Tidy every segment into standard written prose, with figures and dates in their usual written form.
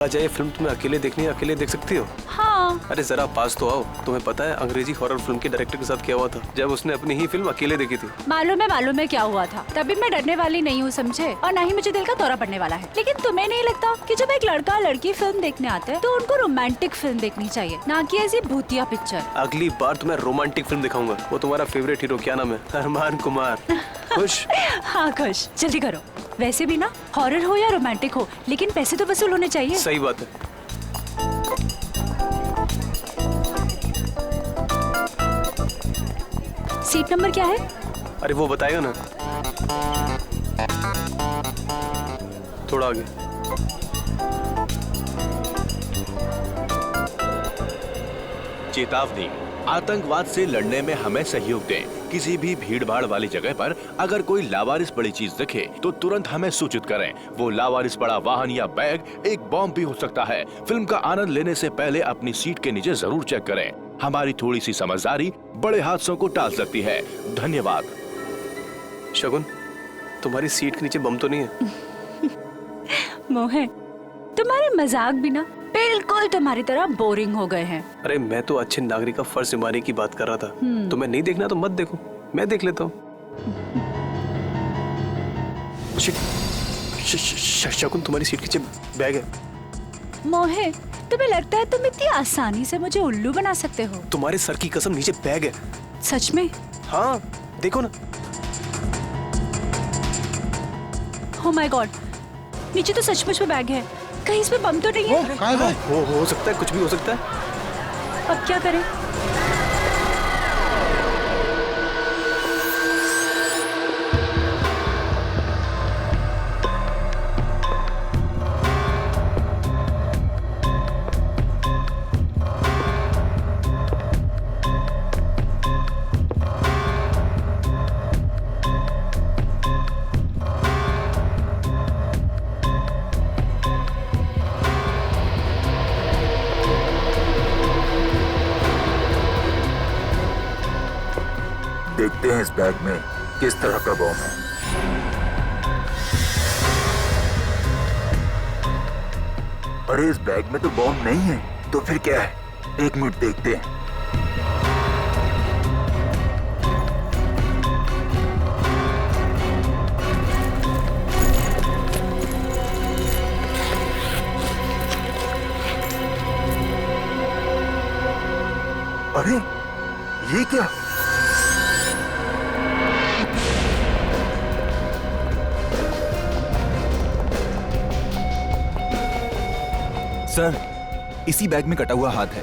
Ajay, film तुम्हें अकेले देखनी है, अकेले देख सकती हो। हाँ। अरे जरा पास तो आओ। तुम्हें पता है अंग्रेजी हॉरर फिल्म के डायरेक्टर के साथ क्या हुआ था जब उसने अपनी ही फिल्म अकेले देखी थी? मालूम है क्या हुआ था। तभी मैं डरने वाली नहीं हूँ, समझे, और ना ही मुझे दिल का दौरा पड़ने वाला है। लेकिन तुम्हें नहीं लगता कि जब एक लड़का लड़की फिल्म देखने आते हैं तो उनको रोमांटिक फिल्म देखनी चाहिए, ना कि ऐसी भूतिया पिक्चर। अगली बार तुम्हें रोमांटिक फिल्म दिखाऊंगा। वो तुम्हारा फेवरेट हीरो क्या नाम है? अरमान कुमार। खुश? हाँ खुश। जल्दी करो। वैसे भी ना, हॉरर हो या रोमांटिक हो, लेकिन पैसे तो वसूल होने चाहिए। सही बात है। सीट नंबर क्या है? अरे वो बताएगा ना। थोड़ा आगे। चेतावनी, आतंकवाद से लड़ने में हमें सहयोग दें। किसी भी भीड़ भाड़ वाली जगह पर अगर कोई लावारिस पड़ी चीज दिखे तो तुरंत हमें सूचित करें। वो लावारिस पड़ा वाहन या बैग एक बॉम्ब भी हो सकता है। फिल्म का आनंद लेने से पहले अपनी सीट के नीचे जरूर चेक करें। हमारी थोड़ी सी समझदारी बड़े हादसों को टाल सकती है। धन्यवाद। शगुन, तुम्हारी सीट के नीचे बम तो नहीं है? मोहन, तुम्हारे मजाक भी ना बिल्कुल तुम्हारी तरह बोरिंग हो गए हैं। अरे मैं तो अच्छे नागरिक का फर्ज निभाने की बात कर रहा था। तुम्हें नहीं देखना तो मत देखो, मैं देख लेता हूँ। शगुन, तुम्हारी सीट के नीचे बैग है। मोहे, तुम्हें लगता है तुम इतनी आसानी से मुझे उल्लू बना सकते हो? तुम्हारे सर की कसम, नीचे बैग है। सच में? हाँ, देखो ना। Oh my God, नीचे तो सचमुच में बैग है। कहीं इसमें बम तो नहीं है? हो सकता है, कुछ भी हो सकता है। अब क्या करें? देखते हैं इस बैग में किस तरह का बम है। अरे इस बैग में तो बम नहीं है, तो फिर क्या है? एक मिनट देखते हैं। अरे ये क्या? सर, इसी बैग में कटा हुआ हाथ है।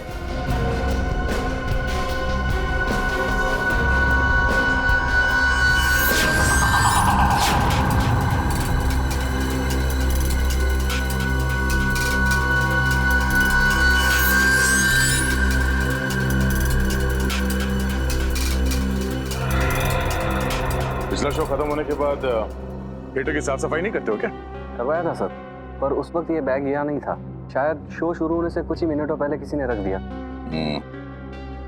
पिछला शो खत्म होने के बाद थिएटर की साफ सफाई नहीं करते हो क्या? करवाया था सर, पर उस वक्त ये बैग यहाँ नहीं था। शायद शो शुरू होने से कुछ ही मिनटों पहले किसी ने रख दिया।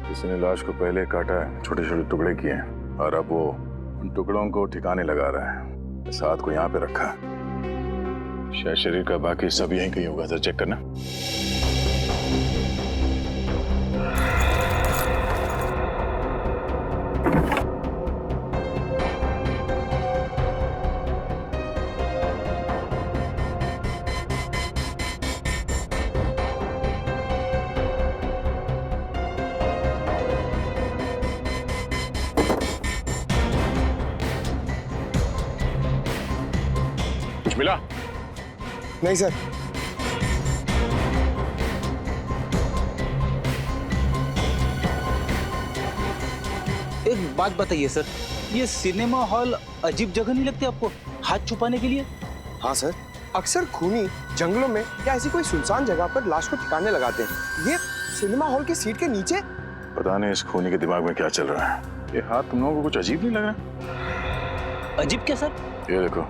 किसी ने लाश को पहले काटा है, छोटे छोटे टुकड़े किए हैं और अब वो उन टुकड़ों को ठिकाने लगा रहा है। इस हाथ को यहाँ पे रखा है। शायद शरीर का बाकी सब यहीं कहीं होगा। जरा चेक करना। मिला? नहीं सर। एक बात बताइए सर, ये सिनेमा हॉल अजीब जगह नहीं लगती आपको हाथ छुपाने के लिए? हाँ सर, अक्सर खूनी जंगलों में या ऐसी कोई सुनसान जगह पर लाश को ठिकाने लगाते हैं। ये सिनेमा हॉल की सीट के नीचे। पता नहीं इस खूनी के दिमाग में क्या चल रहा है। ये हाथ तुम लोगों को कुछ अजीब नहीं लगा? अजीब क्या सर? ये देखो,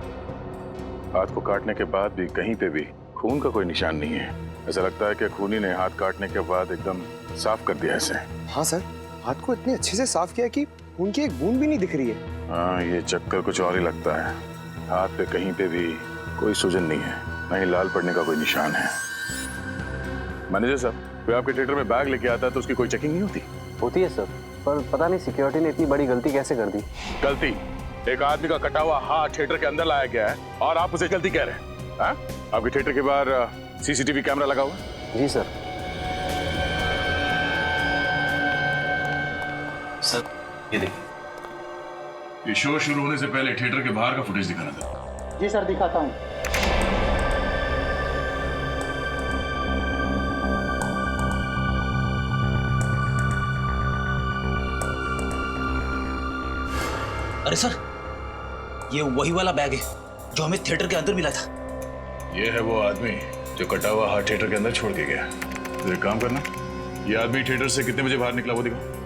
हाथ को काटने के बाद भी कहीं पे भी खून का कोई निशान नहीं है। ऐसा लगता है कि खूनी ने हाथ काटने के बाद एकदम साफ कर दिया इसे। हाँ सर, हाथ को इतने अच्छे से साफ किया कि खून की एक बूंद भी नहीं दिख रही है। हाँ, ये चक्कर कुछ और ही लगता है। हाथ पे कहीं पे भी कोई सूजन नहीं है, न ही लाल पड़ने का कोई निशान है। मैनेजर साहब, कोई आपके थिएटर में बैग लेके आता है तो उसकी कोई चेकिंग नहीं होती? होती है सर, पर पता नहीं सिक्योरिटी ने इतनी बड़ी गलती कैसे कर दी। गलती? एक आदमी का कटा हुआ हाथ थिएटर के अंदर लाया गया है और आप उसे गलती कह रहे हैं? हाँ? आपके थिएटर के बाहर सीसीटीवी कैमरा लगा हुआ है? जी सर। सर ये देखिए, ये शो शुरू होने से पहले थिएटर के बाहर का फुटेज दिखाना था। जी सर, दिखाता हूँ। अरे सर, ये वही वाला बैग है जो हमें थिएटर के अंदर मिला था। ये है वो आदमी जो कटा हुआ हाथ थिएटर के अंदर छोड़ के गया। तो एक काम करना, ये आदमी थिएटर से कितने बजे बाहर निकला वो दिखाओ।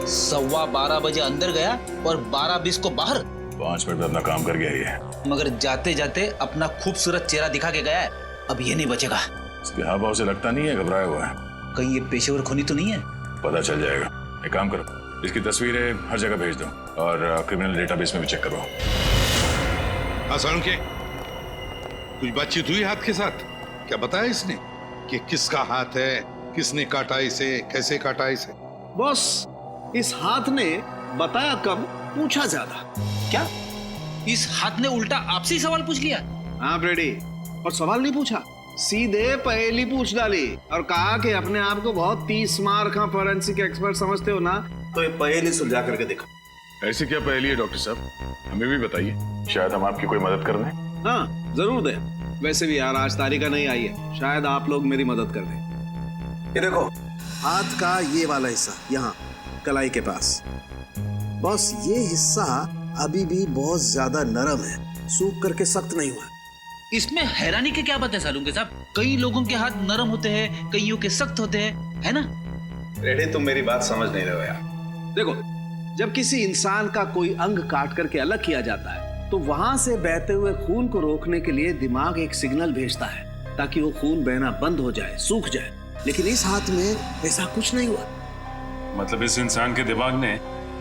सवा 12 बजे अंदर गया और 12:20 को बाहर। 5 मिनट में अपना काम कर गया ये। मगर जाते जाते अपना खूबसूरत चेहरा दिखा के गया है। अब ये नहीं बचेगा। इसके हाव भाव से लगता नहीं है घबराया हुआ है। कहीं ये पेशेवर खूनी तो नहीं है? पता चल जाएगा। एक काम करो, इसकी तस्वीरें हर जगह भेज दो और क्रिमिनल डेटाबेस में भी चेक करवाओ। आसान के कुछ बातचीत हुई हाथ के साथ? क्या बताया इसने कि किसका हाथ है, किसने काटा इसे, कैसे काटा इसे? बॉस, इस हाथ ने बताया कम, पूछा ज्यादा। क्या इस हाथ ने उल्टा आपसे ही सवाल पूछ लिया? हाँ ब्रेडी, और सवाल नहीं पूछा, सीधे पहेली पूछ डाली और कहा कि अपने आप को बहुत 30 मार का फोरेंसिक एक्सपर्ट समझते हो ना, तो ये पहेली सुलझा करके देखो। ऐसी क्या पहेली है डॉक्टर साहब, हमें भी बताइए, शायद हम आपकी कोई मदद कर दें। हाँ जरूर दे। वैसे भी यार आज तारीखा नहीं आई है, शायद आप लोग मेरी मदद कर दें। ये देखो, हाथ का ये वाला हिस्सा यहाँ कलाई के पास। बस ये हिस्सा अभी भी बहुत ज्यादा नरम है, सूख करके सख्त नहीं हुआ। इसमें हैरानी की क्या बात है सालुंके साहब? कई लोगों के हाथ नरम होते हैं, कईयों के सख्त होते हैं, है ना? रेडे, तुम मेरी बात समझ नहीं रहे हो यार। देखो, जब किसी इंसान का कोई अंग काट करके अलग किया जाता है तो वहां से बहते हुए खून को रोकने के लिए दिमाग एक सिग्नल भेजता है ताकि वो खून बहना बंद हो जाए, सूख जाए। लेकिन इस हाथ में ऐसा कुछ नहीं हुआ। मतलब इस इंसान के दिमाग ने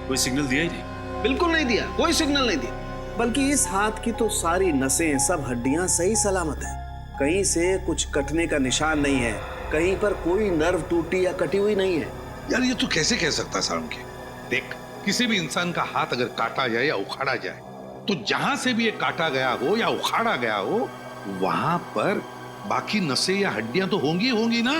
कोई सिग्नल दिया ही नहीं? बिल्कुल नहीं दिया, कोई सिग्नल नहीं दिया। बल्कि इस हाथ की तो सारी नसें, सब हड्डियां सही सलामत है। कहीं से कुछ कटने का निशान नहीं है, कहीं पर कोई नर्व टूटी या कटी हुई नहीं है। यार ये तू कैसे कह सकता सालुंके? देख, किसी भी इंसान का हाथ अगर काटा जाए या उखाड़ा जाए तो जहां से भी ये काटा गया हो या उखाड़ा गया हो वहां पर बाकी नसें या हड्डियां तो होंगी होंगी ना।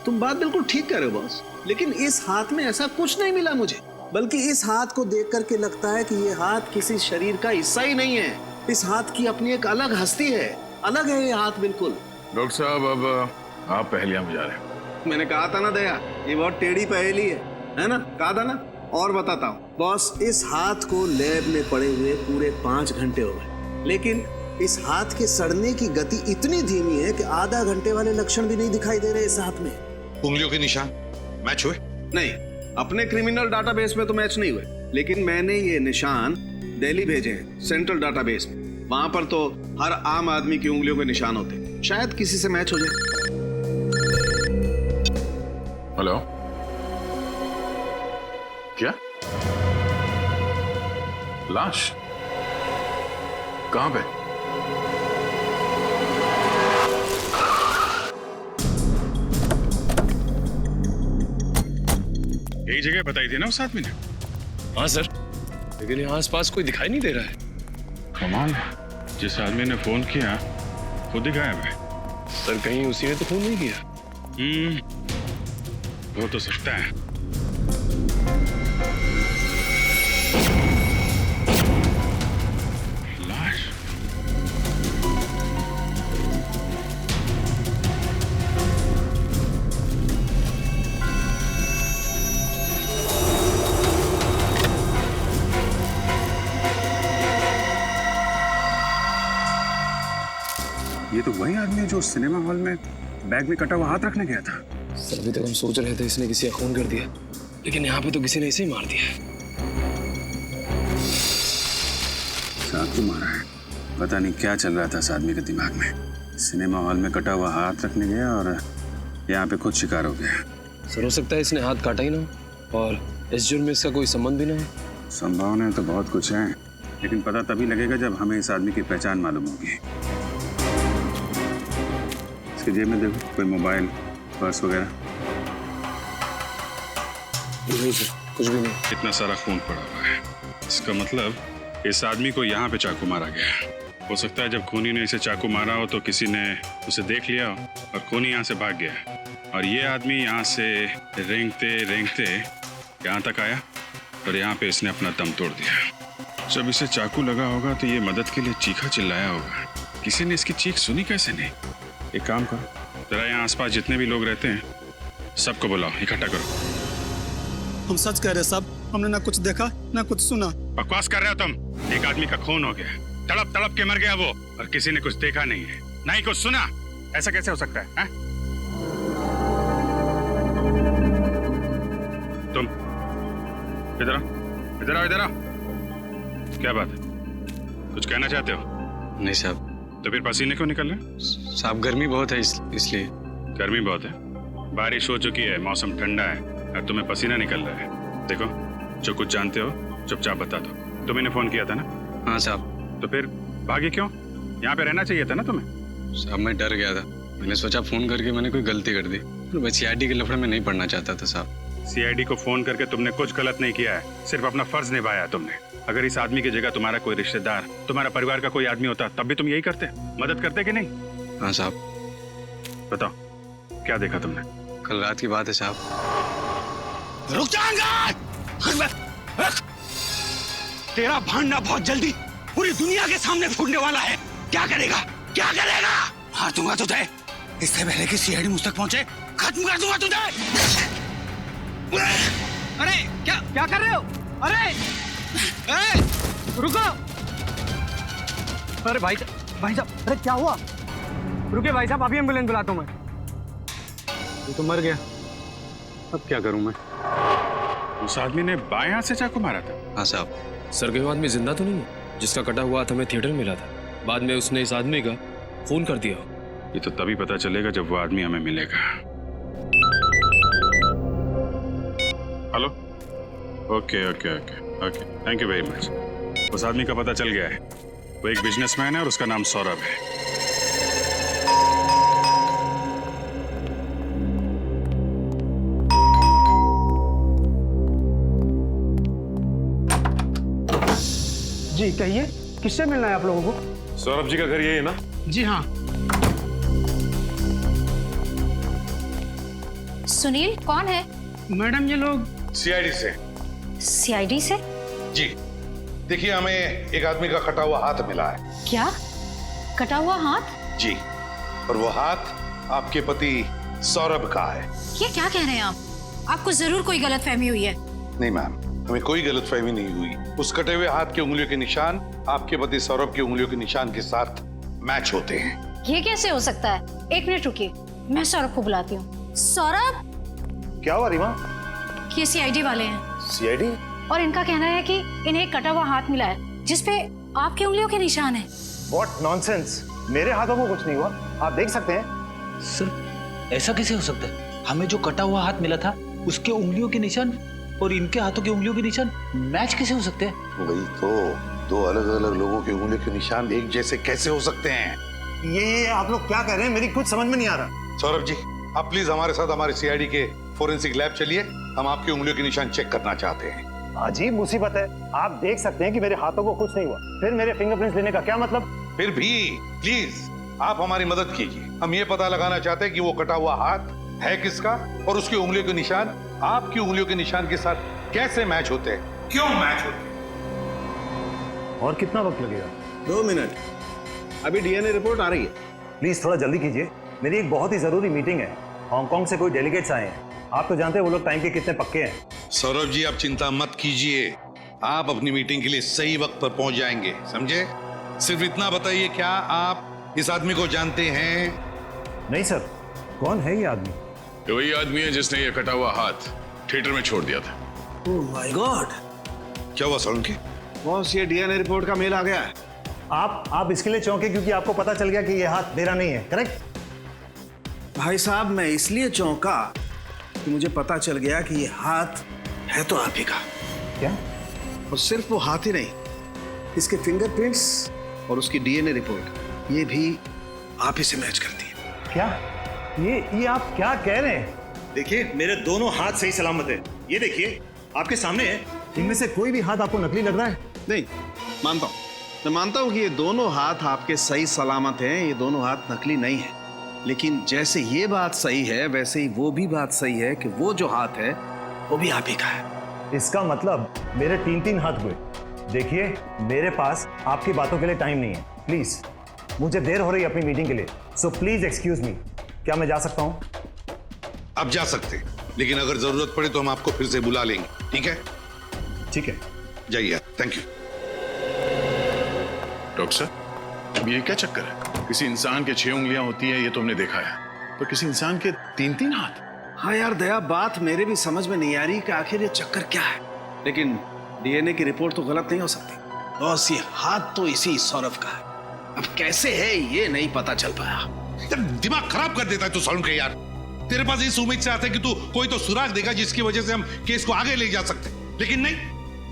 तुम बात बिल्कुल ठीक कर रहे हो बॉस, लेकिन इस हाथ में ऐसा कुछ नहीं मिला मुझे। बल्कि इस हाथ को देख करके लगता है कि ये हाथ किसी शरीर का हिस्सा ही नहीं है। इस हाथ की अपनी एक अलग हस्ती है, अलग है ये हाथ बिल्कुल। डॉक्टर साहब, अब आप पहेलियां बुझा रहे हैं। मैंने कहा था ना दया, ये बहुत टेढ़ी पहेली है ना? कहा था ना। और बताता हूँ बॉस, इस हाथ को लैब में पड़े हुए पूरे 5 घंटे हो गए, लेकिन इस हाथ के सड़ने की गति इतनी धीमी है कि आधा घंटे वाले लक्षण भी नहीं दिखाई दे रहे इस हाथ में। उंगलियों के निशान मैच हुए? नहीं, अपने क्रिमिनल डाटाबेस में तो मैच नहीं हुए, लेकिन मैंने ये निशान दिल्ली भेजे हैं सेंट्रल डाटाबेस में। वहां पर तो हर आम आदमी की उंगलियों के निशान होते हैं, शायद किसी से मैच हो जाए। हेलो, क्या लाश कहां पे? यही जगह बताई थी ना उस आदमी ने? हाँ सर, लेकिन यहाँ आसपास कोई दिखाई नहीं दे रहा है। कमाल है, जिस आदमी ने फोन किया खुद ही गायब है। सर कहीं उसी ने तो फोन नहीं किया? वो तो सकता है। लाश? ये तो वही आदमी है जो सिनेमा हॉल में बैग में कटा हुआ हाथ रखने गया था। सर अभी तक हम सोच रहे थे इसने किसी का खून कर दिया, लेकिन यहाँ पे तो किसी ने इसे ही मार दिया। साथ को मारा है, पता नहीं क्या चल रहा था इस आदमी के दिमाग में। सिनेमा हॉल में कटा हुआ हाथ रखने गया और यहाँ पे खुद शिकार हो गया। सर हो सकता है इसने हाथ काटा ही ना हो और इस जुर्म में इसका कोई संबंध भी नहीं है? संभावनाएं तो बहुत कुछ हैं, लेकिन पता तभी लगेगा जब हमें इस आदमी की पहचान मालूम होगी। इसके जेब में देखो, कोई मोबाइल, पर्स वगैरह? नहीं सर, कुछ भी नहीं। इतना सारा खून पड़ा हुआ है, इसका मतलब इस आदमी को यहाँ पे चाकू मारा गया। हो सकता है जब खूनी ने इसे चाकू मारा हो तो किसी ने उसे देख लिया हो और खूनी यहाँ से भाग गया, और ये आदमी यहाँ से रेंगते रेंगते यहाँ तक आया और यहाँ पे इसने अपना दम तोड़ दिया। जब इसे चाकू लगा होगा तो ये मदद के लिए चीखा चिल्लाया होगा। किसी ने इसकी चीख सुनी कैसे नहीं? एक काम करो, जरा यहाँ आसपास जितने भी लोग रहते हैं सबको बुलाओ, इकट्ठा करो। हम सच कह रहे साहब, हमने ना कुछ देखा ना कुछ सुना। बकवास कर रहे हो तुम। एक आदमी का खून हो गया, तड़प तड़प के मर गया वो, और किसी ने कुछ देखा नहीं है, ना ही कुछ सुना। ऐसा कैसे हो सकता है? तुम इधर आओ, इधर आओ, इधर आओ। क्या बात है, कुछ कहना चाहते हो? नहीं साहब। तो फिर पसीने क्यों निकल रहे? साहब गर्मी बहुत है इसलिए। गर्मी बहुत है? बारिश हो चुकी है, मौसम ठंडा है और तुम्हें पसीना निकल रहा है। देखो, जो कुछ जानते हो चुपचाप बता दो। तुम्हें फोन किया था ना? हाँ साहब। तो फिर भागे क्यों? यहाँ पे रहना चाहिए था ना तुम्हें। साहब मैं डर गया था, मैंने सोचा फोन करके मैंने कोई गलती कर दी। मैं सीआईडी के लफड़े में नहीं पड़ना चाहता था साहब। सीआईडी को फोन करके तुमने कुछ गलत नहीं किया है, सिर्फ अपना फर्ज निभाया तुमने। अगर इस आदमी की जगह तुम्हारा कोई रिश्तेदार, तुम्हारा परिवार का कोई आदमी होता तब भी तुम यही करते, मदद करते कि नहीं? हाँ साहब। बताओ, क्या देखा तुमने? कल रात की बात है साहब। रुक जाएंगे! तेरा भांडा बहुत जल्दी पूरी दुनिया के सामने फूटने वाला है। क्या करेगा? क्या करेगा? मार दूंगा तुझे, इससे पहले कि सीआईडी मुझ तक पहुंचे खत्म कर दूंगा तुझे। अरे क्या कर रहे हो? अरे रुको! अरे भाई साहब, अरे क्या हुआ? रुके भाई साहब, अभी एम्बुलेंस बुलाता हूँ मैं। ये तो मर गया, अब क्या करूं मैं? उस आदमी ने बाएं हाथ से चाकू मारा था। हाँ साहब। सर, कोई आदमी जिंदा तो नहीं है जिसका कटा हुआ हाथ हमें थिएटर में मिला था? बाद में उसने इस आदमी का खून कर दिया। ये तो तभी पता चलेगा जब वो आदमी हमें मिलेगा। Hello, okay okay okay okay, thank you very much. उस आदमी का पता चल गया है, वो एक बिजनेसमैन है और उसका नाम सौरभ है। जी कहिए, किससे मिलना है आप लोगों को? सौरभ जी का घर यही है ना? जी हाँ। सुनील कौन है? मैडम ये लोग सीआईडी से। सीआईडी से? जी देखिए, हमें एक आदमी का कटा हुआ हाथ मिला है। क्या? कटा हुआ हाथ? जी, और वो हाथ आपके पति सौरभ का है। ये क्या कह रहे हैं आप? आपको जरूर कोई गलतफहमी हुई है। नहीं मैम, हमें कोई गलतफहमी नहीं हुई। उस कटे हुए हाथ के उंगलियों के निशान आपके पति सौरभ के उंगलियों के निशान के साथ मैच होते हैं। ये कैसे हो सकता है? एक मिनट रुकिए, मैं सौरभ को बुलाती हूँ। सौरभ! क्या हुआ रीमा? ये सीआईडी वाले हैं। सीआईडी? और इनका कहना है कि इन्हें एक कटा हुआ हाथ मिला है जिसपे आपकी उंगलियों के निशान हैं। What nonsense! मेरे हाथों को कुछ नहीं हुआ, आप देख सकते हैं। सर ऐसा कैसे हो सकता है? हमें जो कटा हुआ हाथ मिला था उसके उंगलियों के निशान और इनके हाथों के उंगलियों के निशान मैच कैसे हो सकते हैं? वही तो, दो अलग अलग लोगों के उंगलियों के निशान एक जैसे कैसे हो सकते हैं? ये आप लोग क्या कह रहे हैं? मेरी कुछ समझ में नहीं आ रहा। सौरभ जी, आप प्लीज हमारे साथ हमारे सीआईडी के फोरेंसिक लैब चलिए, हम आपकी उंगलियों के निशान चेक करना चाहते हैं। अजीब मुसीबत है, आप देख सकते हैं कि मेरे हाथों को कुछ नहीं हुआ, फिर मेरे फिंगरप्रिंट्स लेने का क्या मतलब? फिर भी प्लीज आप हमारी मदद कीजिए, हम ये पता लगाना चाहते हैं कि वो कटा हुआ हाथ है किसका और उसकी उंगलियों के निशान आपकी उंगलियों के निशान के साथ कैसे मैच होते हैं, क्यों मैच होते हैं। और कितना वक्त लगेगा? 2 मिनट, अभी डीएनए रिपोर्ट आ रही है। प्लीज थोड़ा जल्दी कीजिए, मेरी एक बहुत ही जरूरी मीटिंग है। हांगकांग से कोई डेलीगेट्स आए हैं, आप तो जानते हैं वो लोग टाइम के कितने पक्के हैं। सौरभ जी, आप चिंता मत कीजिए, आप अपनी मीटिंग के लिए सही वक्त पर पहुंच जाएंगे, समझे? सिर्फ इतना बताइए, क्या आप इस आदमी को जानते हैं? नहीं सर, कौन है ये आदमी? ये वही आदमी है जिसने ये कटा हुआ हाथ थिएटर में छोड़ दिया था। Oh my God! क्या हुआ सोलंकी? बॉस, ये डीएनए रिपोर्ट का मेल आ गया है। आप इसके लिए चौंके क्योंकि आपको पता चल गया कि ये हाथ मेरा नहीं है, करेक्ट? भाई साहब, मैं इसलिए चौंका कि मुझे पता चल गया कि ये हाथ है तो आप ही का। क्या? और सिर्फ वो हाथ ही नहीं, इसके फिंगरप्रिंट्स और उसकी डीएनए रिपोर्ट, ये भी आप ही से मैच करती है। क्या? ये आप क्या कह रहे हैं? देखिए, मेरे दोनों हाथ सही सलामत है। ये देखिए, आपके सामने है। इनमें से कोई भी हाथ आपको नकली लग रहा है? नहीं, मानता हूं, मैं मानता हूं कि ये दोनों हाथ आपके सही सलामत हैं, ये दोनों हाथ नकली नहीं है। लेकिन जैसे ये बात सही है, वैसे ही वो भी बात सही है कि वो जो हाथ है वो भी आप ही का है। इसका मतलब मेरे 3-3 हाथ हुए। देखिए, मेरे पास आपकी बातों के लिए टाइम नहीं है। प्लीज, मुझे देर हो रही है अपनी मीटिंग के लिए, सो प्लीज एक्सक्यूज मी। क्या मैं जा सकता हूं? आप जा सकते हैं, लेकिन अगर जरूरत पड़े तो हम आपको फिर से बुला लेंगे, ठीक है? ठीक है, जाइए। Thank you. डॉक्टर साहब, अब ये क्या चक्कर है? किसी इंसान के 6 उंगलियां होती हैं, ये तो हमने देखा है, पर किसी इंसान के 3-3 हाथ? हाँ यार दया, बात मेरे भी समझ में नहीं आ रही कि आखिर ये चक्कर क्या है। लेकिन डीएनए की रिपोर्ट तो गलत नहीं हो सकती। बॉस, ये हाथ तो इसी सौरभ का है। अब कैसे है ये नहीं पता चल पाया। यार दिमाग खराब कर देता है तू साउंड के यार। तेरे पास इस उम्मीद से आता है कि तू कोई तो सुराग देगा जिसकी वजह से हम केस को आगे ले जा सकते, लेकिन नहीं,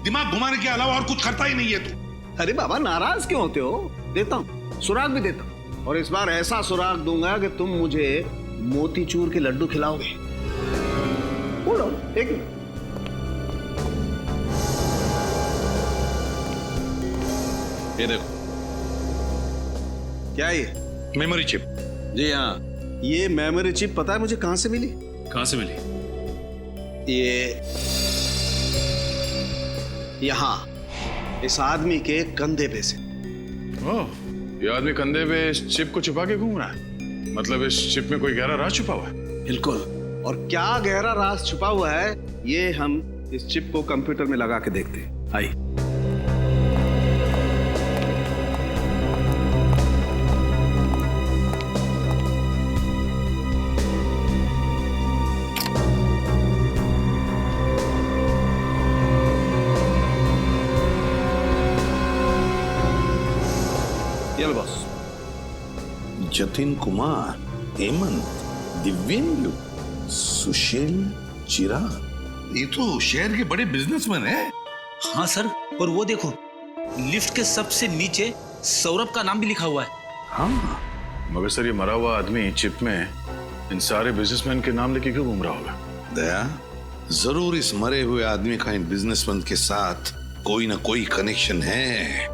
दिमाग घुमाने के अलावा और कुछ करता ही नहीं है तू। अरे बाबा, नाराज क्यों होते हो? देता हूँ, सुराग भी देता हूँ, और इस बार ऐसा सुराग दूंगा कि तुम मुझे मोतीचूर के लड्डू खिलाओगे। बोलो, एक मिनट। ये देखो, क्या ये? Memory chip. जी हाँ, ये मेमोरी चिप पता है मुझे कहां से मिली? कहां से मिली? ये यहाँ इस आदमी के कंधे पे से। ओह, ये आदमी कंधे पे इस चिप को छुपा के घूम रहा है। मतलब इस चिप में कोई गहरा राज छुपा हुआ है। बिल्कुल, और क्या गहरा राज छुपा हुआ है ये हम इस चिप को कंप्यूटर में लगा के देखते हैं। आइए। जतिन कुमार, हेमंत, दिव्येंदु, सुशील, चिराग, ये तो शहर के बड़े बिजनेसमैन हैं। हाँ सर, और वो देखो, लिफ्ट के सबसे नीचे सौरभ का नाम भी लिखा हुआ है। हाँ, मगर सर ये मरा हुआ आदमी चिप में इन सारे बिजनेसमैन के नाम लेके क्यों घूम रहा होगा? दया, जरूर इस मरे हुए आदमी का इन बिजनेसमैन के साथ कोई ना कोई कनेक्शन है,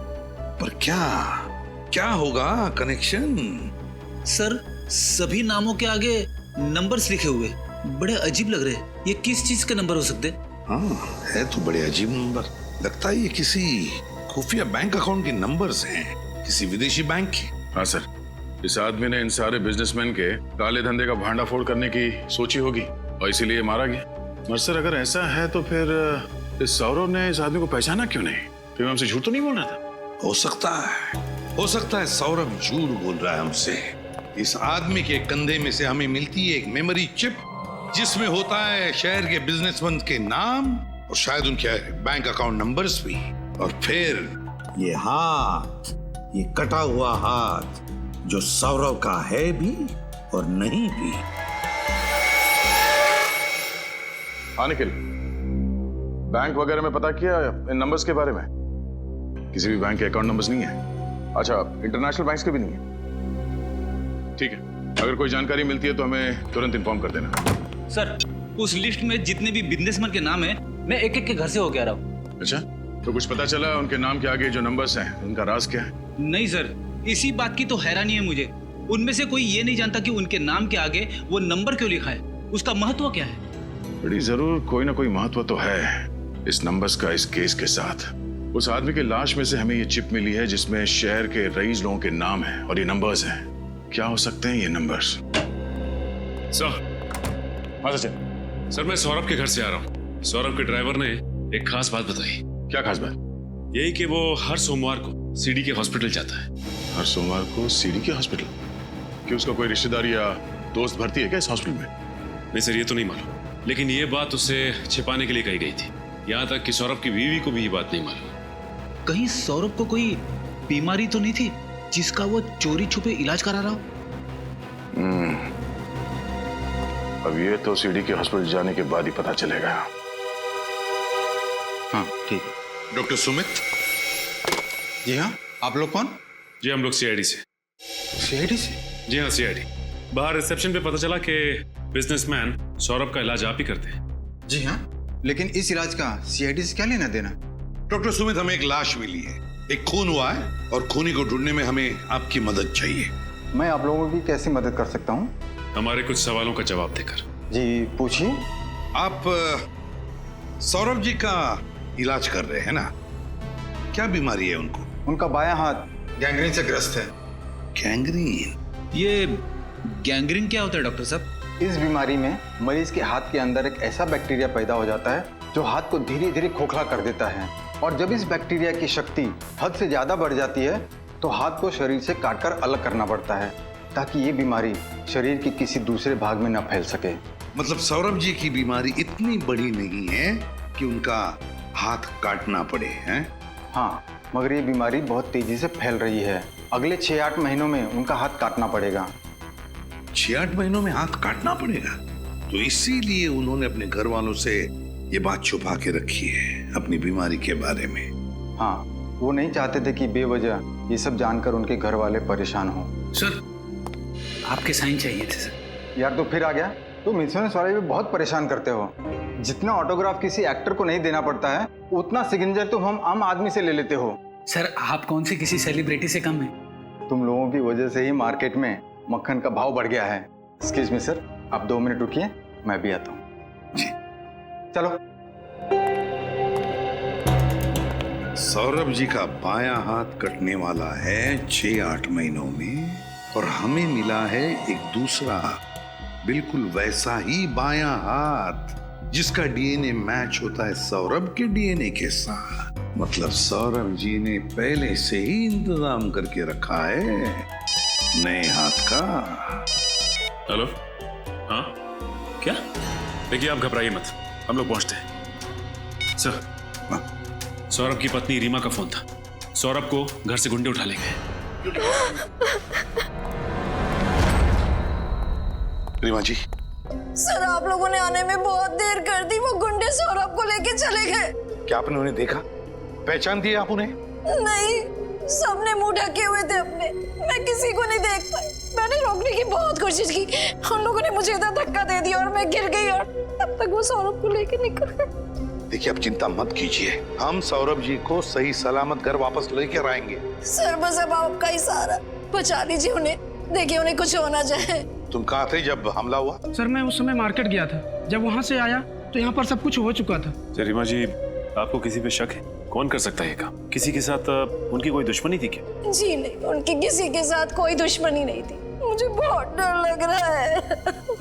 पर क्या होगा कनेक्शन? सर, सभी नामों के आगे नंबर्स लिखे हुए, बड़े अजीब लग रहे। ये किस चीज के नंबर हो सकते? हाँ, है तो बड़े अजीब नंबर। लगता है ये किसी खुफिया बैंक अकाउंट के नंबर्स हैं, किसी विदेशी बैंक के। हाँ सर, इस आदमी ने इन सारे बिजनेसमैन के काले धंधे का भांडाफोड़ करने की सोची होगी और इसीलिए मारा गया। मगर सर, अगर ऐसा है तो फिर इस सौरभ ने इस आदमी को पहचाना क्यों नहीं? फिर हमसे झूठ तो नहीं बोल रहा था? हो सकता है सौरभ झूठ बोल रहा है हमसे। इस आदमी के कंधे में से हमें मिलती है एक मेमोरी चिप जिसमें होता है शहर के बिजनेसमैन के नाम और शायद उनके बैंक अकाउंट नंबर्स भी। और फिर ये हाथ, ये कटा हुआ हाथ जो सौरभ का है भी और नहीं भी। आने के लिए बैंक वगैरह में पता किया इन नंबर्स के बारे में? किसी भी बैंक के अकाउंट नंबर्स नहीं है। अच्छा, इंटरनेशनल बैंक्स के भी नहीं है। ठीक है, अगर कोई जानकारी मिलती है तो हमें तुरंत इन्फॉर्म कर देना। सर, उस लिस्ट में जितने भी बिजनेसमैन के नाम है, मैं एक एक के घर से होके आ रहा हूँ। अच्छा, तो कुछ पता चला उनके नाम के आगे जो नंबर्स हैं उनका राज क्या है? नहीं सर, इसी बात की तो हैरानी है मुझे। उनमें से कोई ये नहीं जानता कि उनके नाम के आगे वो नंबर क्यों लिखा है, उसका महत्व क्या है। बड़ी जरूर कोई ना कोई महत्व तो है इस नंबर्स का इस केस के साथ। उस आदमी की लाश में से हमें ये चिप मिली है जिसमें शहर के रईस लोगों के नाम हैं और ये नंबर्स हैं। क्या हो सकते हैं ये नंबर्स? सर। हाँ सचिन। सर, मैं सौरभ के घर से आ रहा हूँ। सौरभ के ड्राइवर ने एक खास बात बताई। क्या खास बात? यही कि वो हर सोमवार को सीडी के हॉस्पिटल जाता है। हर सोमवार को सीडी के हॉस्पिटल? कि उसका कोई रिश्तेदार या दोस्त भर्ती है क्या इस हॉस्पिटल में? नहीं सर, ये तो नहीं मालूम, लेकिन ये बात उससे छिपाने के लिए कही गई थी। यहाँ तक कि सौरभ की बीवी को भी ये बात नहीं मालूम। कहीं सौरभ को कोई बीमारी तो नहीं थी जिसका वो चोरी छुपे इलाज करा रहा हो? अब ये तो सीडी के हॉस्पिटल जाने के बाद ही पता चलेगा। हाँ ठीक है। डॉक्टर सुमित। जी हाँ, आप लोग कौन? जी हम लोग सीआईडी से। सीआईडी से? जी हाँ सीआईडी। बाहर रिसेप्शन पे पता चला कि बिजनेसमैन सौरभ का इलाज आप ही करते हैं। जी हाँ, लेकिन इस इलाज का सीआईडी से क्या लेना देना? डॉक्टर सुमित, हमें एक लाश मिली है, एक खून हुआ है और खूनी को ढूंढने में हमें आपकी मदद चाहिए। मैं आप लोगों की कैसे मदद कर सकता हूँ? हमारे कुछ सवालों का जवाब देकर। जी पूछिए। आप सौरभ जी का इलाज कर रहे हैं ना? क्या बीमारी है उनको? उनका बायां हाथ गैंग्रीन से ग्रस्त है। गैंग्रीन? ये गैंग्रीन क्या होता है डॉक्टर साहब? इस बीमारी में मरीज के हाथ के अंदर एक ऐसा बैक्टीरिया पैदा हो जाता है जो हाथ को धीरे धीरे खोखला कर देता है, और जब इस बैक्टीरिया की शक्ति हद से ज्यादा बढ़ जाती है तो हाथ को शरीर से काटकर अलग करना पड़ता है ताकि ये बीमारी शरीर के किसी दूसरे भाग में न फैल सके। मतलब सौरभ जी की बीमारी इतनी बड़ी नहीं है कि उनका हाथ काटना पड़े, हैं? हाँ, मगर ये बीमारी बहुत तेजी से फैल रही है। अगले 6-8 महीनों में उनका हाथ काटना पड़ेगा। 6-8 महीनों में हाथ काटना पड़ेगा? तो इसीलिए उन्होंने अपने घर वालों से ये बात छुपा के रखी है अपनी बीमारी के बारे में। हाँ, वो नहीं चाहते थे कि बेवजह ये सब जानकर उनके घर वाले परेशान हो। सर, आपके साइन चाहिए थे सर। यार तो फिर आ गया। तुम इंश्योरेंस वाले भी बहुत परेशान करते हो। जितना ऑटोग्राफ किसी एक्टर को नहीं देना पड़ता है उतना सिग्नेचर तुम हम आम आदमी से ले लेते हो। सर, आप कौन से किसी सेलिब्रिटी से कम है? तुम लोगों की वजह से ही मार्केट में मक्खन का भाव बढ़ गया है। एक्सक्यूज मी सर, आप 2 मिनट रुकिए, मैं भी आता हूँ। जी चलो। सौरभ जी का बायां हाथ कटने वाला है 6-8 महीनों में, और हमें मिला है एक दूसरा बिल्कुल वैसा ही बायां हाथ जिसका डीएनए मैच होता है सौरभ के डीएनए के साथ। मतलब सौरभ जी ने पहले से ही इंतजाम करके रखा है नए हाथ का। हेलो, हाँ क्या? देखिए आप घबराइए मत, हम लोग पहुंचते हैं। सर, सौरभ की पत्नी रीमा का फोन था। सौरभ को घर से गुंडे उठा ले गए। रीमा जी। सर, आप लोगों ने आने में बहुत देर कर दी। वो गुंडे सौरभ को लेके चले गए। क्या आपने उन्हें देखा, पहचान दिया आप उन्हें? नहीं, सबने मुंह ढके हुए थे अपने। मैं किसी को नहीं देख पाई। मैंने रोकने की बहुत कोशिश की, उन लोगों ने मुझे इधर धक्का दे दिया और मैं गिर गई, और तब तक वो सौरभ को लेके निकल गए। देखिए, आप चिंता मत कीजिए, हम सौरभ जी को सही सलामत घर वापस लेकर आएंगे। सर, बस अब आपका ही सहारा, बचा लीजिए उन्हें। देखिए उन्हें कुछ हो ना जाए। तुम कहाँ थे जब हमला हुआ? सर, मैं उस समय मार्केट गया था। जब वहाँ से आया तो यहाँ पर सब कुछ हो चुका था। रीमा जी, आपको किसी पे शक है? कौन कर सकता है ये काम? किसी के साथ उनकी कोई दुश्मनी थी क्या? जी नहीं, उनकी किसी के साथ कोई दुश्मनी नहीं थी। मुझे बहुत डर लग रहा है,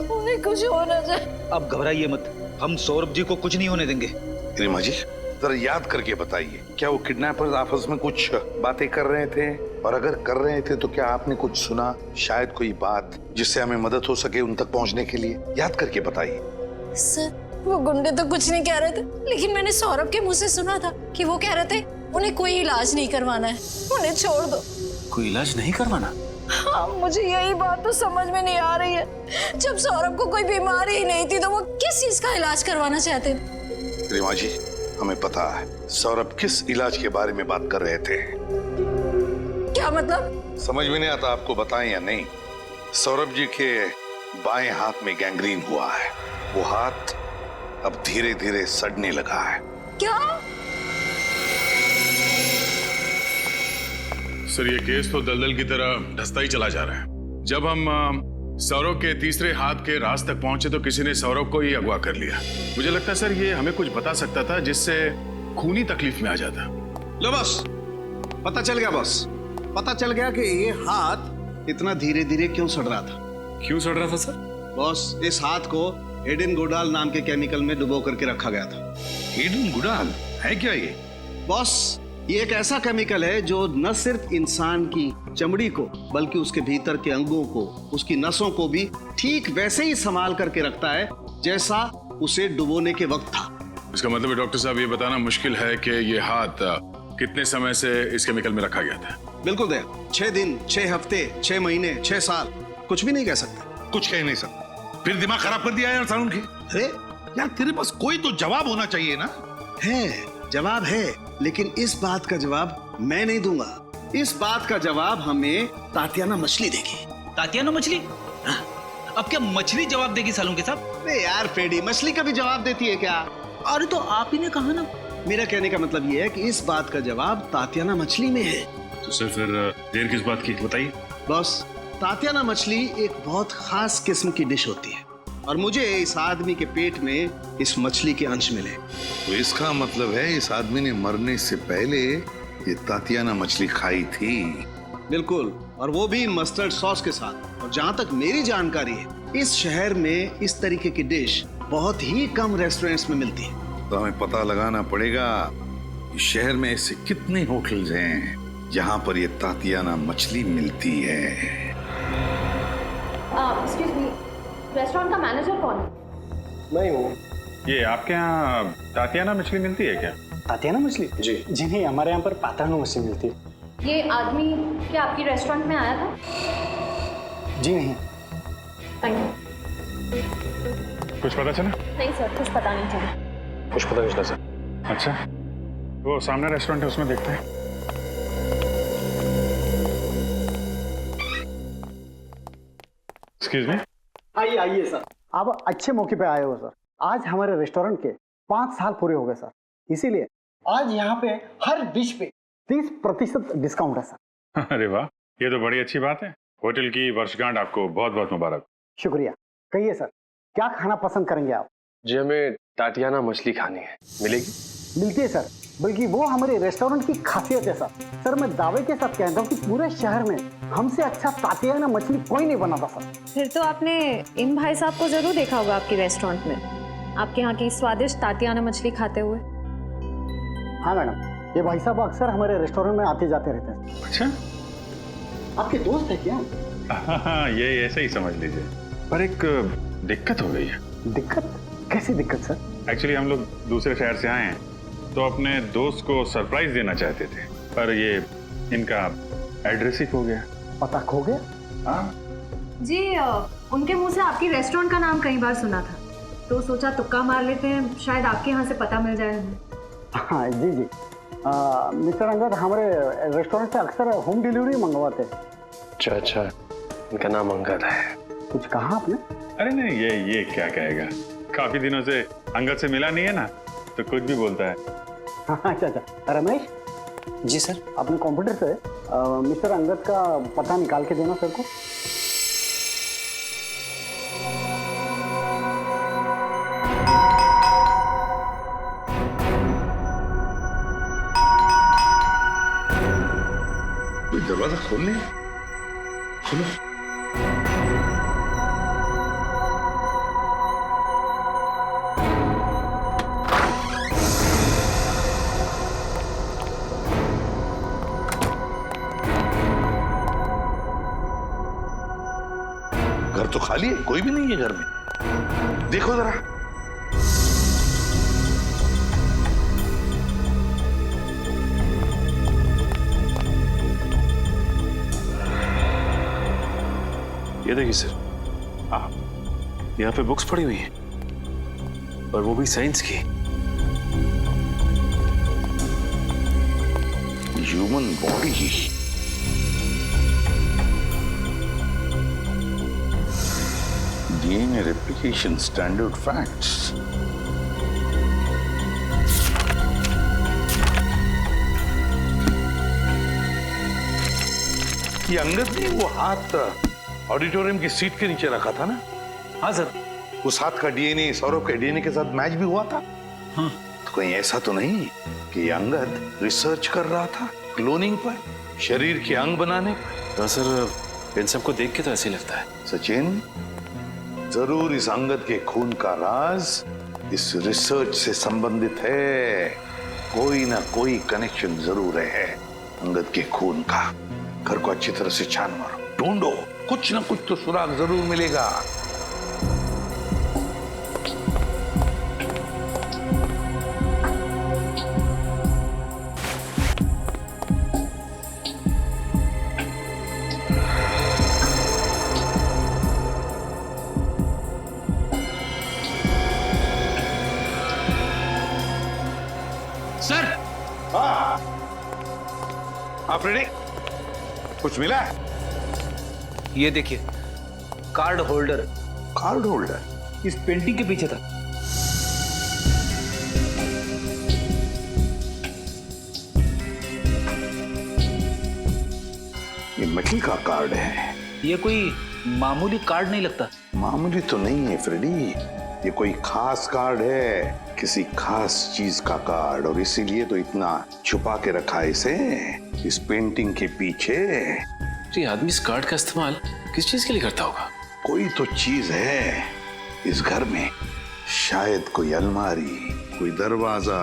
उन्हें कुछ हो ना जाए। अब घबराइए मत, हम सौरभ जी को कुछ नहीं होने देंगे। रीमा जी, जरा याद करके बताइए, क्या वो किडनैपर्स आपस में कुछ बातें कर रहे थे? और अगर कर रहे थे तो क्या आपने कुछ सुना, शायद कोई बात जिससे हमें मदद हो सके उन तक पहुंचने के लिए? याद करके बताइए। सर, वो गुंडे तो कुछ नहीं कह रहे थे, लेकिन मैंने सौरभ के मुंह से सुना था कि वो कह रहे थे उन्हें कोई इलाज नहीं करवाना है, उन्हें छोड़ दो। कोई इलाज नहीं करवाना? हाँ, मुझे यही बात तो समझ में नहीं आ रही है। जब सौरभ को कोई बीमारी ही नहीं थी तो वो किस चीज का इलाज करवाना चाहते थे? रीमा जी, हमें पता है सौरभ किस इलाज के बारे में बात कर रहे थे। क्या मतलब? समझ में नहीं आता आपको बताएं या नहीं? सौरभ जी के बाएं हाथ में गैंग्रीन हुआ है। वो हाथ अब धीरे धीरे सड़ने लगा है। क्या? सर, ये केस तो दलदल की तरह धंसता ही चला जा रहा है। जब हम सौरभ के तीसरे हाथ के राज तक पहुंचे तो किसी ने सौरभ को ही अगवा कर लिया। मुझे लगता है सर ये हमें कुछ बता सकता था जिससे खूनी तकलीफ में आ जाता। लो बस, पता चल गया बस। पता चल गया कि ये हाथ इतना धीरे धीरे क्यों सड़ रहा था। क्यों सड़ रहा था सर? बॉस, इस हाथ को एडेन गुडाल नाम के केमिकल में डुबो करके रखा गया था। एडेन गुडाल है क्या ये? बॉस, ये एक ऐसा केमिकल है जो न सिर्फ इंसान की चमड़ी को बल्कि उसके भीतर के अंगों को, उसकी नसों को भी ठीक वैसे ही संभाल करके रखता है जैसा उसे डुबोने के वक्त था। इसका मतलब है डॉक्टर साहब, ये बताना मुश्किल है कि ये हाथ कितने समय से इस केमिकल में रखा गया था? बिल्कुल दया, 6 दिन, 6 हफ्ते, 6 महीने, 6 साल, कुछ भी नहीं कह सकते। कुछ कह नहीं सकते। फिर दिमाग खराब कर दिया यार सारुण की। अरे यार, तेरे पास कोई तो जवाब होना चाहिए ना। है, जवाब है, लेकिन इस बात का जवाब मैं नहीं दूंगा। इस बात का जवाब हमें तातियाना मछली देगी। तातियाना मछली? अब क्या मछली जवाब देगी सालुंके साहब? अरे यार पेडी, मछली कभी जवाब देती है क्या? अरे तो आप ही ने कहा ना। मेरा कहने का मतलब ये है कि इस बात का जवाब तातियाना मछली में है। तो सर फिर देर किस बात की, बताइए। बॉस, तातियाना मछली एक बहुत खास किस्म की डिश होती है और मुझे इस आदमी के पेट में इस मछली के अंश मिले। तो इसका मतलब है इस आदमी ने मरने से पहले ये तातियाना मछली खाई थी। बिल्कुल, और वो भी मस्टर्ड सॉस के साथ। और जहाँ तक मेरी जानकारी है, इस शहर में इस तरीके की डिश बहुत ही कम रेस्टोरेंट्स में मिलती है। तो हमें पता लगाना पड़ेगा कि शहर में ऐसे कितने होटल्स हैं जहाँ पर ये तातियाना मछली मिलती है। एक्सक्यूज मी, रेस्टोरेंट का मैनेजर कौन है? मैं हूँ। ये आपके यहाँ तातियाना मछली मिलती है क्या? तातियाना मछली? जी जी नहीं, हमारे यहाँ पर पातानो मछली मिलती है। ये आदमी क्या आपकी रेस्टोरेंट में आया था? जी नहीं। Thank you. कुछ पता चला? नहीं सर, कुछ पता नहीं चला। कुछ पता नहीं चला सर। अच्छा, वो सामने रेस्टोरेंट है, उसमें देखते हैं। Excuse me. आइए आइए सर, आप अच्छे मौके पे आए हो सर। आज हमारे रेस्टोरेंट के 5 साल पूरे हो गए सर, इसीलिए आज यहाँ पे हर डिश पे 30% डिस्काउंट है सर। अरे वाह, ये तो बड़ी अच्छी बात है। होटल की वर्षगांठ आपको बहुत बहुत मुबारक। शुक्रिया। कहिए सर, क्या खाना पसंद करेंगे आप? जी हमें तातियाना मछली खानी है। मिलेगी? मिलती है सर, बल्कि वो हमारे रेस्टोरेंट की खासियत है सर। सर मैं दावे के साथ कहता हूँ कि पूरे शहर में हमसे अच्छा तातियाना मछली कोई नहीं बनाता सर। फिर तो आपने इन भाई साहब को जरूर देखा होगा आपकी रेस्टोरेंट में, आपके यहाँ की स्वादिष्ट तातियाना मछली खाते हुए। हाँ मैडम, ये भाई साहब अक्सर हमारे रेस्टोरेंट में आते जाते रहते हैं। अच्छा, आपके दोस्त है क्या? हाँ, ये ऐसे ही समझ लीजिए। पर एक दिक्कत हो गई है। दिक्कत? कैसी दिक्कत सर? एक्चुअली हम लोग दूसरे शहर से आए हैं, तो अपने दोस्त को सरप्राइज देना चाहते थे, पर ये इनका एड्रेस ही खो गया। पता खो गया? हाँ जी, उनके मुंह से आपकी रेस्टोरेंट का नाम कई बार सुना था, तो सोचा तुक्का मार लेते हैं, शायद आपके यहाँ से पता मिल जाए हमें। हाँ जी जी, मिस्टर अंगद हमारे रेस्टोरेंट से अक्सर होम डिलीवरी मंगवाते हैं। अच्छा अच्छा, इनका नाम अंगद है। कुछ कहा आपने? अरे नहीं, ये क्या कहेगा, काफी दिनों से अंगद से मिला नहीं है ना, तो कुछ भी बोलता है। अच्छा अच्छा, रमेश जी सर, अपने कंप्यूटर से मिस्टर अंगद का पता निकाल के देना सर को। दरवाजा खोल ले, खोलो। घर तो खाली है, कोई भी नहीं है घर में। देखो जरा। ये देखिए सर, यहाँ पे बुक्स पड़ी हुई हैं, और वो भी साइंस की। Human body, DNA replication standard facts. ये अंगद ने वो हाथ ऑडिटोरियम की सीट के नीचे रखा था ना? हाँ सर। उस हाथ का डीएनए सौरभ के डीएनए के साथ मैच भी हुआ था। हाँ। तो कहीं ऐसा तो नहीं कि ये अंगद रिसर्च कर रहा था क्लोनिंग पर, शरीर के अंग बनाने पर? हाँ सर, इन सबको देख के तो ऐसे ही लगता है। सचिन, जरूर इस अंगद के खून का राज इस रिसर्च से संबंधित है। कोई ना कोई कनेक्शन जरूर है अंगद के खून का। घर को अच्छी तरह से छान मारो, ढूंढो, कुछ ना कुछ तो सुराग जरूर मिलेगा। सर, आप रेडी? कुछ मिला है? ये देखिए, कार्ड होल्डर। कार्ड होल्डर इस पेंटिंग के पीछे था। ये मेटल का कार्ड है। ये कोई मामूली कार्ड नहीं लगता। मामूली तो नहीं है फ्रेडी, ये कोई खास कार्ड है, किसी खास चीज का कार्ड, और इसीलिए तो इतना छुपा के रखा है इसे इस पेंटिंग के पीछे। तो ये आदमी इस कार्ड का इस्तेमाल किस चीज के लिए करता होगा? कोई तो चीज है इस घर में, शायद कोई अलमारी, कोई दरवाजा,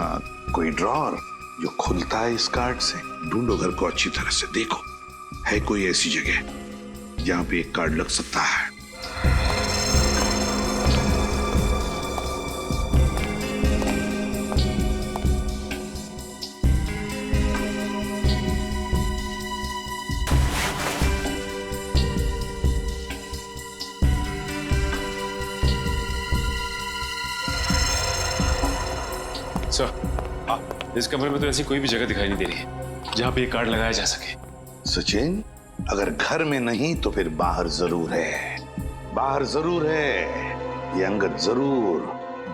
कोई ड्रॉर जो खुलता है इस कार्ड से। ढूंढो घर को अच्छी तरह से, देखो है कोई ऐसी जगह जहां पे एक कार्ड लग सकता है। इस कमरे में तो ऐसी कोई भी जगह दिखाई नहीं दे रही है जहां पे ये कार्ड लगाया जा सके। सचिन, अगर घर में नहीं तो फिर बाहर जरूर है, बाहर जरूर है। ये अंगद जरूर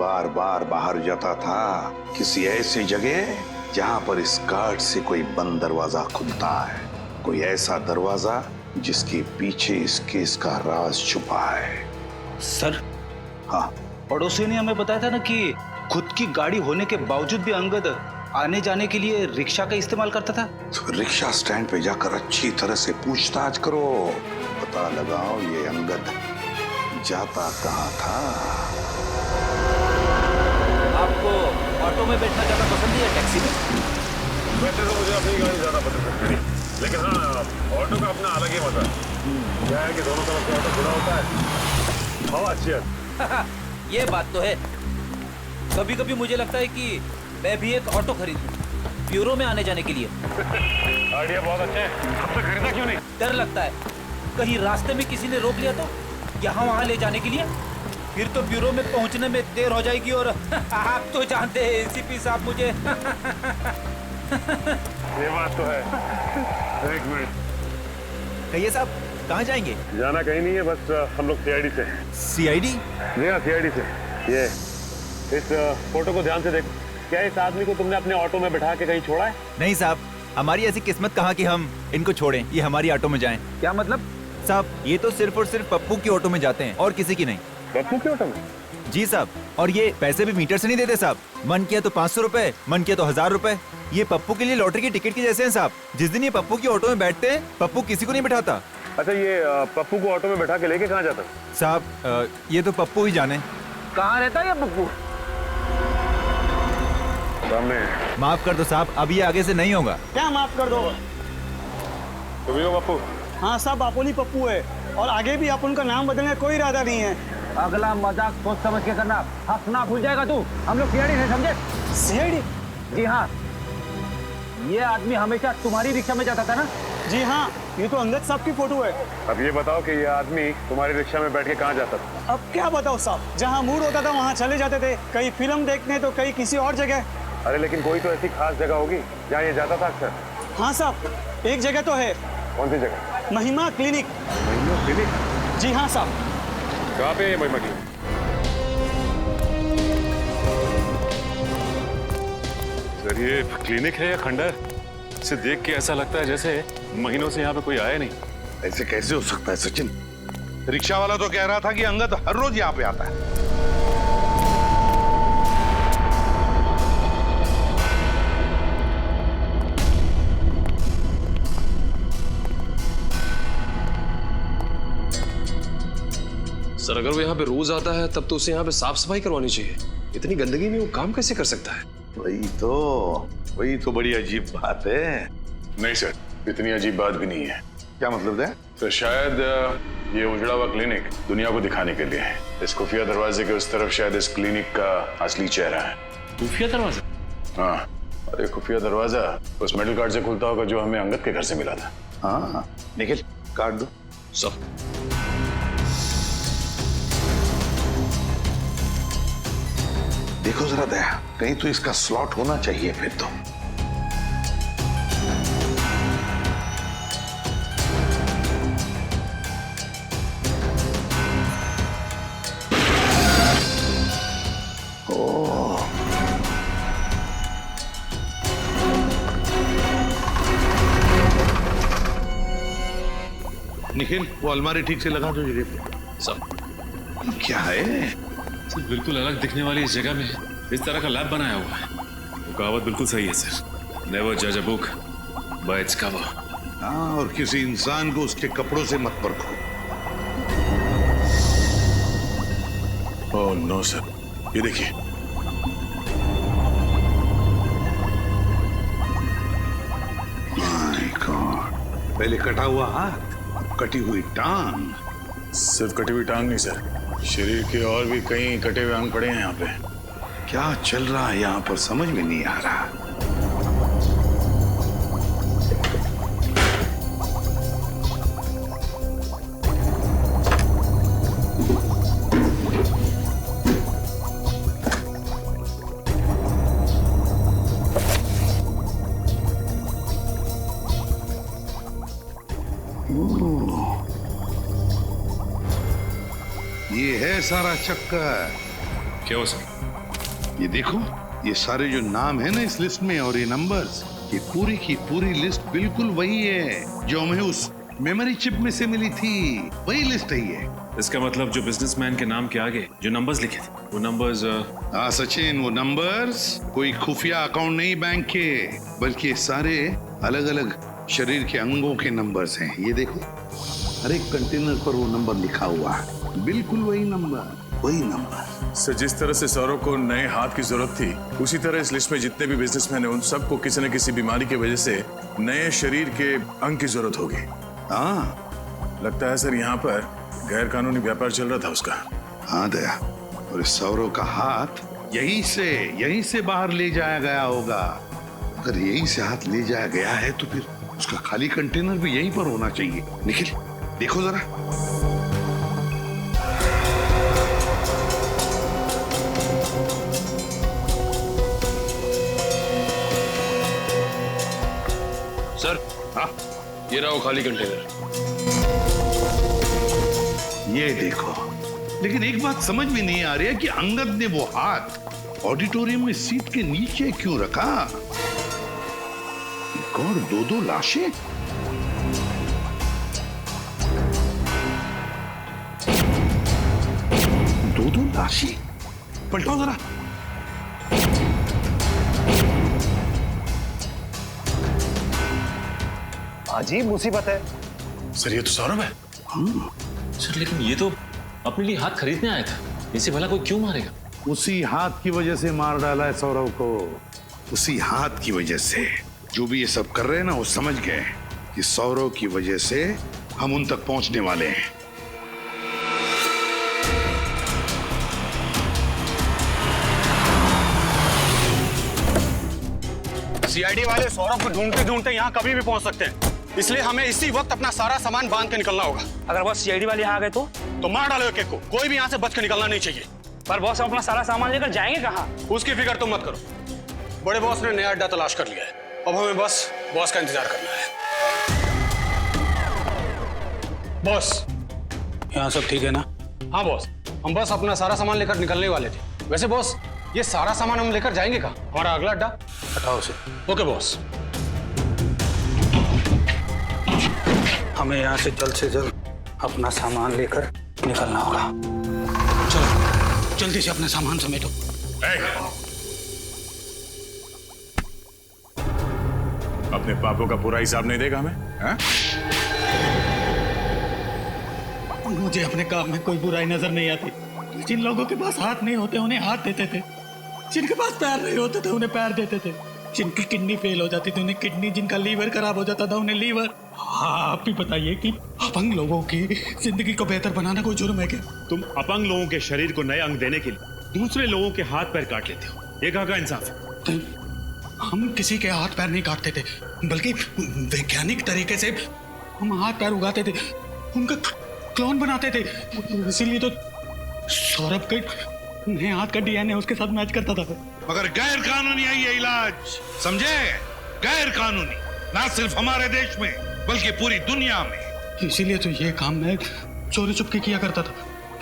बार बार बाहर जाता था, किसी ऐसी जगह जहां पर इस कार्ड से कोई बंद दरवाजा खुलता है, कोई ऐसा दरवाजा जिसके पीछे इस केस का राज छुपा है। सर, हाँ, पड़ोसी ने हमें बताया था ना कि खुद की गाड़ी होने के बावजूद भी अंगद आने जाने के लिए रिक्शा का इस्तेमाल करता था। तो रिक्शा स्टैंड पे जाकर अच्छी तरह से पूछताछ करो, पता लगाओ ये अंगद जाता कहाँ था। आपको ऑटो में बैठना ज्यादा पसंद है या टैक्सी में? वैसे तो मुझे अपनी गाड़ी ज्यादा पसंद है, लेकिन हाँ, ऑटो का अपना अलग ही मजा है। क्या है कि दोनों तरफ से ऑटो खुला होता है, हवा अच्छी है। ये बात तो है। कभी कभी मुझे लगता है कि मैं भी एक ऑटो खरीदूं, ब्यूरो में आने जाने के लिए। आइडिया बहुत अच्छा है, अब तक खरीदा क्यों नहीं? डर लगता है कहीं रास्ते में किसी ने रोक लिया तो, यहाँ वहाँ ले जाने के लिए, फिर तो ब्यूरो में पहुँचने में देर हो जाएगी। और आप तो जानते हैं एसीपी साहब मुझे। ये बात तो है। एक मिनट, कहिए साहब, कहाँ जाएंगे? जाना कहीं नहीं है, बस हम लोग सीआईडी से। सीआईडी? जी हाँ, सीआईडी से। ये इस फोटो को ध्यान से देखो। क्या इस आदमी को तुमने अपने ऑटो में बैठा के कहीं छोड़ा है? नहीं साहब, हमारी ऐसी किस्मत कहाँ कि हम इनको छोड़ें, ये हमारी ऑटो में जाएं। क्या मतलब? साहब, ये तो सिर्फ और सिर्फ पप्पू की ऑटो में जाते हैं और किसी की नहीं। पप्पू की ऑटो में? जी साहब, और ये पैसे भी मीटर से नहीं देते साहब। मन किया तो 500 रुपए, मन किया तो 1000 रुपए। ये पप्पू के लिए लॉटरी की टिकट के जैसे हैं साहब। जिस दिन ये पप्पू की ऑटो में बैठते हैं, पप्पू किसी को नहीं बैठाता। अच्छा, ये पप्पू को ऑटो में बैठा के लेके कहाँ जाता? साहब, ये तो पप्पू ही जाने। कहाँ रहता है ये पप्पू? सामने। माफ कर दो साहब, अब ये आगे से नहीं होगा। क्या माफ कर दो? तुम ही हो पप्पू? हाँ साहब, अपन ही पप्पू है, और आगे भी अपन का नाम बदलने का कोई इरादा नहीं है। अगला मजाक सोच समझ के करना, हंसना भूल जाएगा तू। हम लोग सीआईडी से, समझे? सीआईडी? जी हाँ, ये आदमी हमेशा तुम्हारी रिक्शा में जाता था ना? जी हाँ, ये तो अंगद साहब की फोटो है। अब ये बताओ कि ये आदमी तुम्हारी रिक्शा में बैठ के कहाँ जाता था? अब क्या बताओ साहब, जहाँ मूड होता था वहाँ चले जाते थे, कहीं फिल्म देखने तो कहीं किसी और जगह। अरे लेकिन कोई तो ऐसी खास जगह होगी जहाँ ये जाता था अक्सर। हाँ साहब, एक जगह तो है। कौन सी जगह? महिमा क्लिनिक। महिमा क्लिनिक? जी हाँ साहब। कहाँ पे है ये महिमा क्लिनिक? सर, ये क्लिनिक है या खंडर? इसे देख के ऐसा लगता है जैसे महीनों से यहाँ पे कोई आया नहीं। ऐसे कैसे हो सकता है सचिन? रिक्शा वाला तो कह रहा था कि अंगद हर रोज यहाँ पे आता है। सर, अगर वो यहाँ पे रोज आता है तब तो उसे यहाँ पे साफ सफाई करवानी चाहिए। इतनी गंदगी में वो काम कैसे कर सकता है? वही तो बड़ी अजीब बात है। नहीं सर, इतनी अजीब बात भी नहीं है। क्या मतलब है? तो शायद ये उजड़ा हुआ क्लिनिक दुनिया को दिखाने के लिए है। इस खुफिया दरवाजे के उस तरफ शायद इस क्लिनिक का असली चेहरा है। खुफिया दरवाजा? हाँ, और ये खुफिया दरवाजा उस मेटल कार्ड से खुलता होगा जो हमें अंगद के घर से मिला था। हाँ, निखिल कार्ड दो। सब देखो जरा दया, कहीं तो इसका स्लॉट होना चाहिए फिर तो। निखिल वो अलमारी ठीक से लगा दो जगह पे। सब क्या है? सर बिल्कुल अलग दिखने वाली इस जगह में इस तरह का लैब बनाया हुआ है। वो कहावत बिल्कुल सही है सर, नेवर जज a book by its cover. हाँ, और किसी इंसान को उसके कपड़ों से मत परखो। ओह नो सर, ये देखिए। माय गॉड, पहले कटा हुआ हाथ, कटी हुई टांग। सिर्फ कटी हुई टांग नहीं सर, शरीर के और भी कई कटे हुए अंग पड़े हैं यहाँ पे। क्या चल रहा है यहाँ पर समझ में नहीं आ रहा। ये है सारा चक्कर। क्या हो सर? ये देखो, ये सारे जो नाम है ना इस लिस्ट में और ये नंबर्स, ये पूरी की पूरी लिस्ट बिल्कुल वही है जो हमें उस मेमोरी चिप में से मिली थी। वही लिस्ट है ये। इसका मतलब जो बिजनेसमैन के नाम के आगे जो नंबर्स लिखे थे वो नंबर्स। हाँ सचिन, वो नंबर्स कोई खुफिया अकाउंट नहीं बैंक के, बल्कि सारे अलग अलग शरीर के अंगों के नंबर्स हैं। ये देखो, हर एक कंटेनर पर वो नंबर लिखा हुआ है, बिल्कुल वही नंबर, वही नंबर। सर जिस तरह से सौरव को नए हाथ की जरूरत थी, उसी तरह इस लिस्ट में जितने भी बिजनेसमैन हैं उन सबको किसी न किसी बीमारी की वजह से नए शरीर के अंग की जरूरत होगी। हाँ, लगता है सर यहाँ पर गैर कानूनी व्यापार चल रहा था उसका। हाँ दया, और इस सौरव का हाथ यहीं से बाहर ले जाया गया होगा। अगर यहीं से हाथ ले जाया गया है तो फिर उसका खाली कंटेनर भी यहीं पर होना चाहिए। निखिल देखो जरा। सर हाँ, ये रहा वो खाली कंटेनर। ये देखो, लेकिन एक बात समझ में नहीं आ रही है कि अंगद ने वो हाथ ऑडिटोरियम में सीट के नीचे क्यों रखा? एक और दो लाशें। दो लाशें, पलटाओ जरा। अजीब मुसीबत है। सर ये तो सौरभ है। सर लेकिन ये तो अपने लिए हाथ खरीदने आया था, इसे भला कोई क्यों मारेगा? उसी हाथ की वजह से मार डाला है सौरव को, उसी हाथ की वजह से। जो भी ये सब कर रहे हैं ना, वो समझ गए कि सौरव की वजह से हम उन तक पहुंचने वाले हैं। सीआईडी वाले सौरभ को ढूंढते ढूंढते यहाँ कभी भी पहुंच सकते हैं, इसलिए हमें इसी वक्त अपना सारा सामान बांध के निकलना होगा। अगर बस सीआईडी वाले यहाँ आ गए तो मार डालो एक एक को, कोई भी यहाँ से बच के निकलना नहीं चाहिए। पर बॉस हम अपना सारा सामान लेकर जाएंगे कहाँ? उसकी फिक्र तुम मत करो, बड़े बॉस ने नया अड्डा तलाश कर लिया है, अब हमें बस बॉस का इंतजार करना है। बॉस यहाँ सब ठीक है ना? हाँ बॉस, हम बस अपना सारा सामान लेकर निकलने वाले थे। वैसे बॉस ये सारा सामान हम लेकर जाएंगे कहाँ? हमारा अगला अड्डा हटाओ से। ओके बॉस, हमें यहाँ से जल्द अपना सामान लेकर निकलना होगा। चलो जल्दी से अपना सामान समेटो। अपने पापों का पूरा हिसाब नहीं देगा हमें? है? मुझे अपने काम में कोई बुराई नजर नहीं आती। जिन लोगों के पास हाथ नहीं होते उन्हें हाथ देते थे, जिनके पास पैर नहीं होते थे उन्हें पैर देते थे, जिनकी किडनी फेल हो जाती थी उन्हें किडनी, जिनका लीवर खराब हो जाता था उन्हें लीवर। हाँ, आप भी बताइए कि अपंग लोगों की जिंदगी को बेहतर बनाना कोई जुर्म है क्या? तुम अपंग लोगों के शरीर को नए अंग देने के लिए दूसरे लोगों के हाथ पैर काट लेते हो, ये कहाँ का इंसाफ है? हम किसी के हाथ पैर नहीं काटते थे, बल्कि वैज्ञानिक तरीके से हम हाथ पैर उगाते थे, उनका क्लोन बनाते थे। इसीलिए तो सौरभ के नए हाथ का डीएनए उसके साथ मैच करता था। मगर गैर कानूनी है ये इलाज, समझे? गैर कानूनी, ना सिर्फ हमारे देश में बल्कि पूरी दुनिया में। इसीलिए तो ये काम मैं चोरी चुपके किया करता था।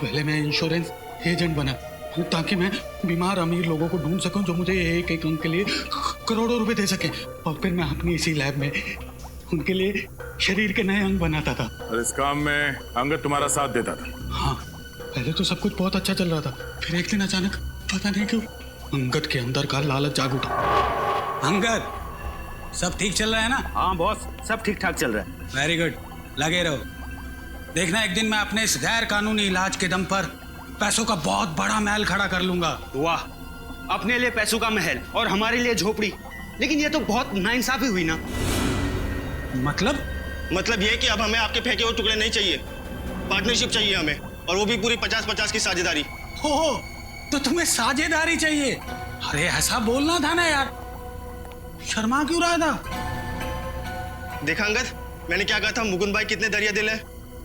पहले मैं इंश्योरेंस एजेंट बना ताकि मैं बीमार अमीर लोगों को ढूंढ सकूं जो मुझे एक एक अंक के लिए करोड़ों रुपए दे सके, और फिर मैं अपनी इसी लैब में उनके लिए शरीर के नए अंग बनाता था। और इस काम में अंगद तुम्हारा साथ देता था? हाँ, पहले तो सब कुछ बहुत अच्छा चल रहा था, फिर एक दिन अचानक पता नहीं क्यों अंगद के अंदर का लालच जाग उठा। अंगद, सब ठीक चल रहा है ना? हाँ बॉस, सब ठीक ठाक चल रहा है। वेरी गुड, लगे रहो। देखना एक दिन मैं अपने इस गैर कानूनी इलाज के दम पर पैसों का बहुत बड़ा महल खड़ा कर लूंगा। वाह, अपने लिए पैसों का महल और हमारे लिए झोपड़ी। लेकिन ये तो बहुत नाइंसाफी हुई ना। मतलब ये कि अब हमें आपके फेंके हुए टुकड़े नहीं चाहिए, पार्टनरशिप चाहिए हमें, और वो भी पूरी 50-50 की साझेदारी। हो, तो तुम्हें साझेदारी चाहिए? अरे ऐसा बोलना था ना यार, शर्मा क्यों रहा था? देखा अंगद, मैंने क्या कहा था, मुकुंद भाई कितने दरिया दिल है।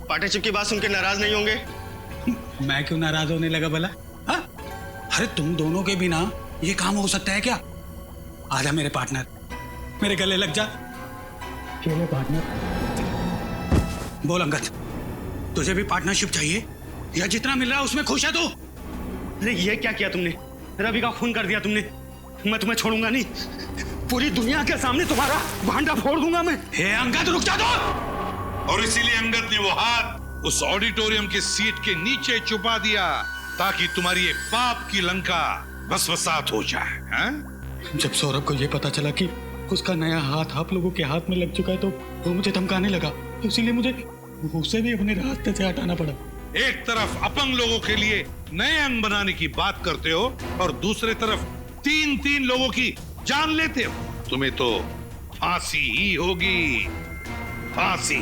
पार्टनरशिप की बात सुन के नाराज नहीं होंगे? मैं क्यों नाराज होने लगा भला? हाँ? अरे तुम दोनों के बिना ये काम हो सकता है क्या? आजा मेरे पार्टनर, मेरे गले लग जा। मेरे पार्टनर। बोल अंगद, तुझे भी पार्टनरशिप चाहिए या जितना मिल रहा है उसमें खुश है तू? अरे ये क्या किया तुमने, रवि का खून कर दिया तुमने। मैं तुम्हें छोड़ूंगा नहीं, पूरी दुनिया के सामने तुम्हारा भांडा फोड़ दूंगा मैं। हे अंगद, रुक जा दो। और इसीलिए अंगद ने वो हाथ उस ऑडिटोरियम की सीट के नीचे छुपा दिया ताकि तुम्हारी ये पाप की लंका भस्मसात हो जाए। हैं? जब सौरभ को यह पता चला कि उसका नया हाथ आप लोगों के हाथ में लग चुका है तो वो मुझे धमकाने लगा, तो इसीलिए मुझे उसे भी अपने रास्ते से हटाना पड़ा। एक तरफ अपंग लोगों के लिए नए अंग बनाने की बात करते हो और दूसरे तरफ 3-3 लोगों की जान लेते हो। तुम्हें तो फांसी ही होगी, फांसी।